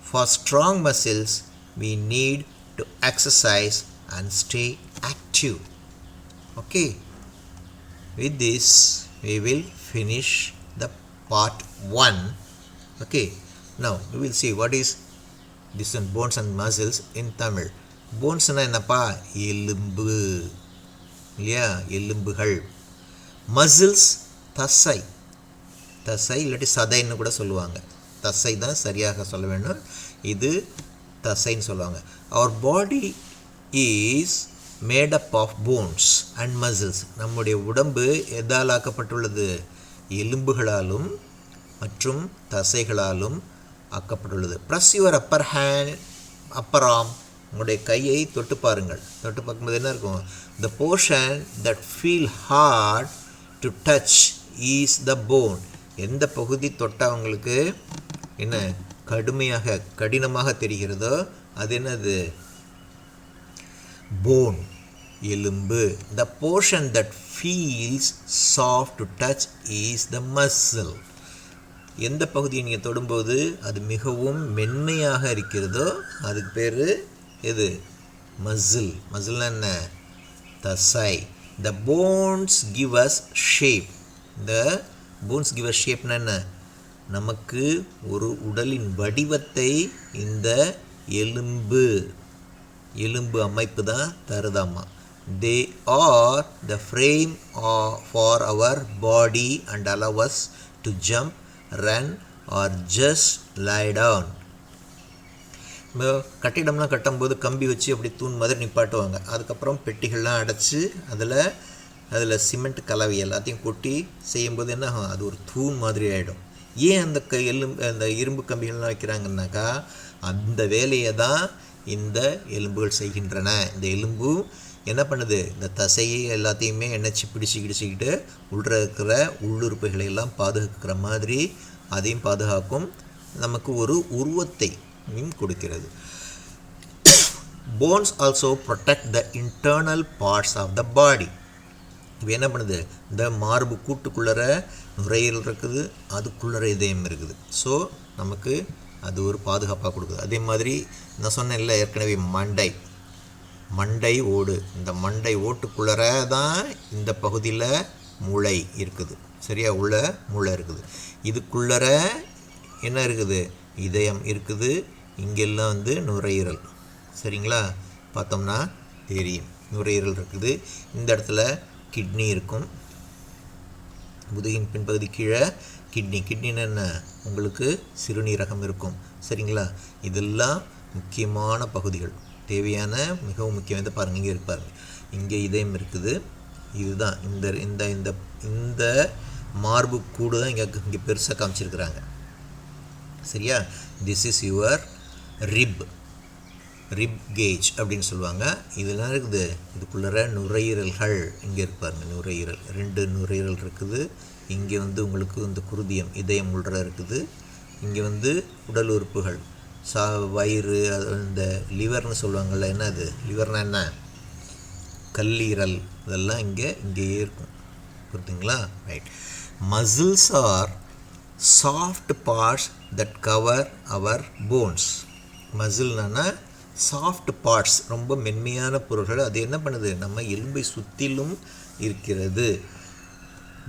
For strong muscles, we need to exercise and stay active. Okay, with this we will finish the part 1. Okay, now we will see what is this one, bones and muscles in Tamil. போன்ஸ்னா என்னப்பா? எலும்பு இல்லையா, எலும்புகள். Muscles தசை, தசை இல்லாட்டி சதைன்னு கூட சொல்லுவாங்க. தசை தான் சரியாக சொல்ல வேண்டும், இது தசைன்னு சொல்லுவாங்க. Our body is made up of bones and muscles. நம்முடைய உடம்பு எதால் ஆக்கப்பட்டுள்ளது? எலும்புகளாலும் மற்றும் தசைகளாலும் ஆக்கப்பட்டுள்ளது. Press your upper hand, upper arm. உங்களுடைய கையை தொட்டு பாருங்கள். தொட்டு பார்க்கும்போது என்ன இருக்கும்? The portion that feel hard to touch is the bone. எந்த பகுதி தொட்டால் உங்களுக்கு என்ன கடுமையாக கடினமாக தெரிகிறதோ அது என்னது? போன், எலும்பு. த portion that feels soft to touch is the muscle. எந்த பகுதியை நீங்கள் தொடும்போது அது மிகவும் மென்மையாக இருக்கிறதோ அதுக்கு பேர் எது? மசில். மசில்னா என்ன? தசை. The bones give us shape. The bones give us ஷேப்னா என்ன? நமக்கு ஒரு உடலின் வடிவத்தை இந்த எலும்பு எலும்பு அமைப்பு தான் தருதாமா. They are the frame for our body and allow us to jump, run or just lie down. கட்டிடம்லாம் கட்டும்போது கம்பி வச்சு அப்படி தூண் மாதிரி நிப்பாட்டுவாங்க. அதுக்கப்புறம் பெட்டிகள்லாம் அடைச்சி அதில் சிமெண்ட் கலவை எல்லாத்தையும் கொட்டி செய்யும்போது என்ன ஆகும்? அது ஒரு தூண் மாதிரி ஆகிடும். ஏன் அந்த இரும்பு கம்பிகள்லாம் வைக்கிறாங்கன்னாக்கா அந்த வேலையை தான் இந்த எலும்புகள் செய்கின்றன. இந்த எலும்பு என்ன பண்ணுது? இந்த தசையை எல்லாத்தையுமே எண்ணெய்ச்சி பிடிச்சிக்கிட்டு உள்ள இருக்கிற உள்ளுறுப்புகளை எல்லாம் பாதுகாக்கிற மாதிரி அதையும் பாதுகாக்கும். நமக்கு ஒரு உருவத்தை கொடுக்கிறது. Bones also protect the internal parts of the body. இப்போ என்ன பண்ணுது? இந்த மார்பு கூட்டுக்குள்ளற நுரையீரல் இருக்குது, அதுக்குள்ளற இதயம் இருக்குது. ஸோ நமக்கு அது ஒரு பாதுகாப்பாக கொடுக்குது. அதே மாதிரி நான் சொன்னேன்ல ஏற்கனவே மண்டை ஓடு. இந்த மண்டை ஓட்டுக்குள்ளற தான் இந்த பகுதியில் மூளை இருக்குது. சரியா? உள்ள மூளை இருக்குது. இதுக்குள்ளற என்ன இருக்குது? இதயம் இருக்குது. இங்கெல்லாம் வந்து நுரையீரல். சரிங்களா? பார்த்தோம்னா தெரியும் நுரையீரல் இருக்குது. இந்த இடத்துல கிட்னி இருக்கும். முதுகின் பின்பகுதி கீழே கிட்னின்னு என்ன? உங்களுக்கு சிறுநீரகம் இருக்கும். சரிங்களா? இதெல்லாம் முக்கியமான பகுதிகள், தேவையான மிகவும் முக்கியமான. பாருங்கள், இங்கே இருப்பாரு, இங்கே இதயம் இருக்குது. இதுதான் இந்த இந்த இந்த இந்த மார்பு கூடு தான் இங்கே பெருசாக காமிச்சிருக்கிறாங்க. சரியா? This is your rib cage அப்படின்னு சொல்லுவாங்க. இதெல்லாம் இருக்குது. இதுக்குள்ளே நுரையீரல்கள் இங்கே இருப்பாருங்க. நுரையீரல் 2 நுரையீரல் இருக்குது. இங்கே வந்து உங்களுக்கு இந்த குருதியம் இதயம் உள்ள இருக்குது. இங்கே வந்து உடல் உறுப்புகள் வயிறு, இந்த லிவர்னு சொல்லுவாங்கள்ல. என்ன அது? லிவர்னா என்ன? கல்லீரல். இதெல்லாம் இங்கேயே இருக்கும். புரியுதுங்களா? Right. Muscles are soft parts that cover our bones. மசில்னா சாஃப்ட் பார்ட்ஸ், ரொம்ப மென்மையான பொருள்கள். அது என்ன பண்ணுது, நம்ம எலும்பை சுற்றிலும் இருக்கிறது.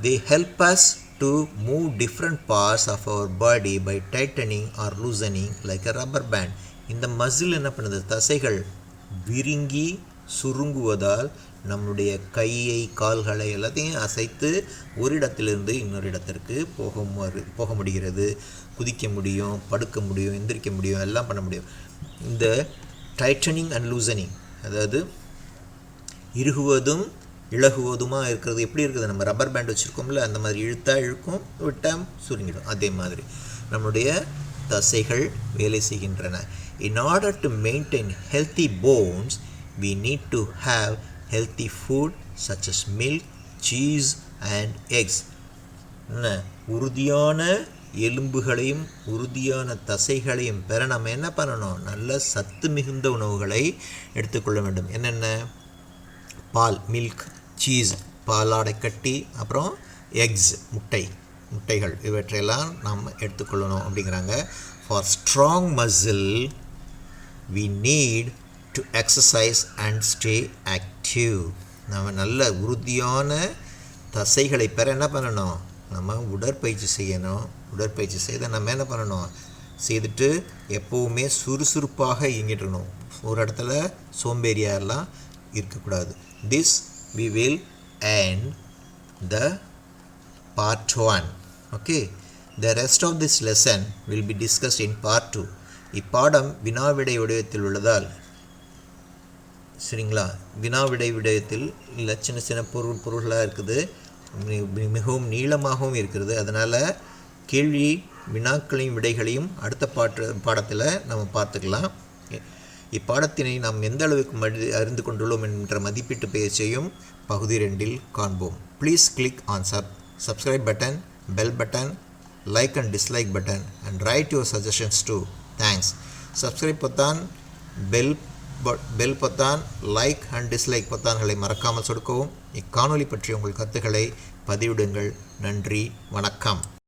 They help us to move different parts of our body by tightening or loosening like a rubber band. இந்த மசில் என்ன பண்ணுது, தசைகள் விரிங்கி சுருங்குவதால் நம்முடைய கையை கால்களை எல்லாத்தையும் அசைத்து ஒரு இடத்திலிருந்து இன்னொரு இடத்திற்கு போக முடிகிறது. குதிக்க முடியும், படுக்க முடியும், எந்திரிக்க முடியும், எல்லாம் பண்ண முடியும். இந்த டைட்டனிங் அண்ட் லூசனிங், அதாவது இறுகுவதும் இழகுவதுமாக இருக்கிறது. எப்படி இருக்குது, நம்ம ரப்பர் பேண்ட் வச்சுருக்கோம்ல, அந்த மாதிரி இழுத்தா இழுக்கும், விட்டால் சுருங்கிடும். அதே மாதிரி நம்முடைய தசைகள் வேலை செய்கின்றன. In order to maintain healthy bones, we need to have healthy food such as milk, cheese and eggs. உறுதியான எலும்புகளையும் உறுதியான தசைகளையும் பெற நம்ம என்ன பண்ணணும், நல்ல சத்து மிகுந்த உணவுகளை எடுத்துக்கொள்ள வேண்டும். என்னென்ன, பால், மில்க், சீஸ், பாலாடை கட்டி, அப்புறம் எக்ஸ், முட்டைகள், இவற்றையெல்லாம் நாம் எடுத்துக்கொள்ளணும் அப்படிங்கிறாங்க. For strong muscle we need to exercise and stay active. நம்ம நல்ல உறுதியான தசைகளை பெற என்ன பண்ணணும், நம்ம உடற்பயிற்சி செய்யணும். உடற்பயிற்சி செய்த நம்ம என்ன பண்ணணும், செய்துட்டு எப்போவுமே சுறுசுறுப்பாக இயங்கிட்டு இருக்கணும். ஒரு இடத்துல சோம்பேறியாலாம் இருக்கக்கூடாது. This we will end the part 1. Okay, the rest of this lesson will be discussed in part 2. இப்பாடம் வினாவிடை வடிவத்தில் உள்ளதால், சரிங்களா, வினாவிடை விடயத்தில் இல்லை, சின்ன சின்ன பொருள்களாக இருக்குது, மிகவும் நீளமாகவும் இருக்கிறது. அதனால் கேள்வி வினாக்களையும் விடைகளையும் அடுத்த பாடத்தில் நம்ம பார்த்துக்கலாம். இப்பாடத்தினை நாம் எந்த அளவுக்கு அறிந்து கொண்டுள்ளோம் என்ற மதிப்பீட்டு பயிற்சியையும் பகுதி 2 காண்போம். Please click on subscribe button, bell button, like and dislike button and write your suggestions too. Thanks. Subscribe பொத்தான், பெல் பொத்தான், லைக் அண்ட் டிஸ்லைக் பொத்தான்களை மறக்காமல் சொடுக்கவும். இக்காணொலி பற்றி உங்கள் கருத்துக்களை பதிவிடுங்கள். நன்றி, வணக்கம்.